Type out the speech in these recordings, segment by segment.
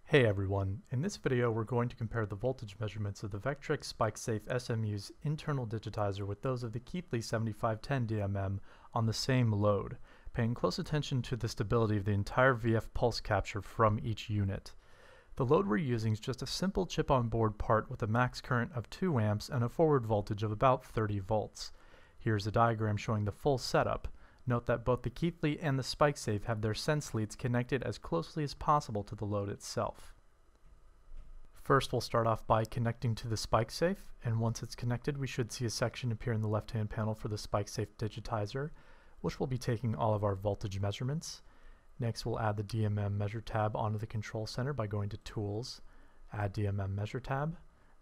Hey everyone, in this video we're going to compare the voltage measurements of the Vektrex SpikeSafe SMU's internal digitizer with those of the Keithley DMM7510 DMM on the same load, paying close attention to the stability of the entire VF pulse capture from each unit. The load we're using is just a simple chip-on-board part with a max current of 2 amps and a forward voltage of about 30 volts. Here's a diagram showing the full setup. Note that both the Keithley and the SpikeSafe have their sense leads connected as closely as possible to the load itself. First, we'll start off by connecting to the SpikeSafe, and once it's connected we should see a section appear in the left-hand panel for the SpikeSafe digitizer, which will be taking all of our voltage measurements. Next, we'll add the DMM measure tab onto the control center by going to Tools, Add DMM Measure tab.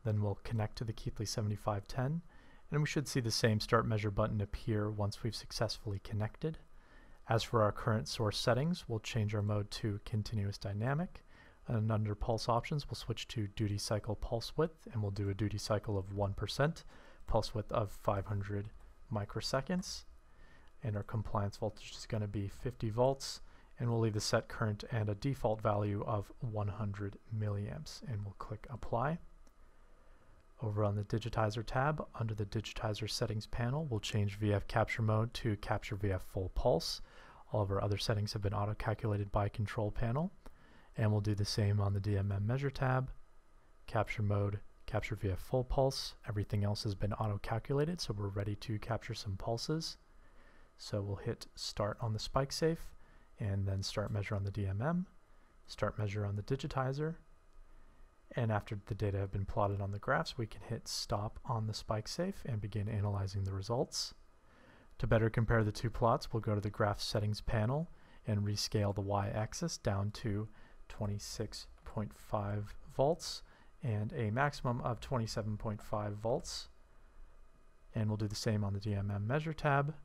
Then we'll connect to the Keithley 7510. And we should see the same Start Measure button appear once we've successfully connected. As for our current source settings, we'll change our mode to Continuous Dynamic, and under Pulse Options we'll switch to Duty Cycle Pulse Width, and we'll do a duty cycle of 1%, pulse width of 500 microseconds, and our compliance voltage is going to be 50 volts, and we'll leave the set current and a default value of 100 milliamps, and we'll click Apply. Over on the Digitizer tab, under the Digitizer Settings panel, we'll change VF Capture Mode to Capture VF Full Pulse. All of our other settings have been auto-calculated by Control Panel. And we'll do the same on the DMM Measure tab, Capture Mode, Capture VF Full Pulse. Everything else has been auto-calculated, so we're ready to capture some pulses. So we'll hit Start on the SpikeSafe, and then Start Measure on the DMM, Start Measure on the Digitizer. And after the data have been plotted on the graphs, we can hit Stop on the SpikeSafe and begin analyzing the results. To better compare the two plots, we'll go to the Graph Settings panel and rescale the y-axis down to 26.5 volts and a maximum of 27.5 volts. And we'll do the same on the DMM Measure tab.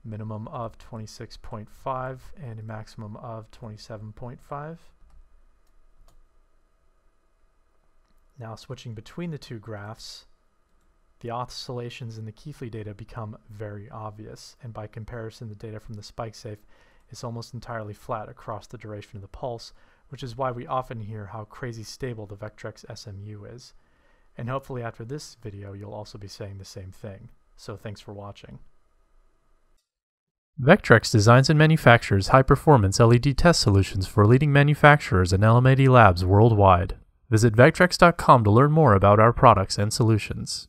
Minimum of 26.5 and a maximum of 27.5. Now switching between the two graphs, the oscillations in the Keithley data become very obvious, and by comparison the data from the SpikeSafe is almost entirely flat across the duration of the pulse, which is why we often hear how crazy stable the Vektrex SMU is. And hopefully after this video you'll also be saying the same thing. So thanks for watching. Vektrex designs and manufactures high-performance LED test solutions for leading manufacturers and LM80 labs worldwide. Visit Vektrex.com to learn more about our products and solutions.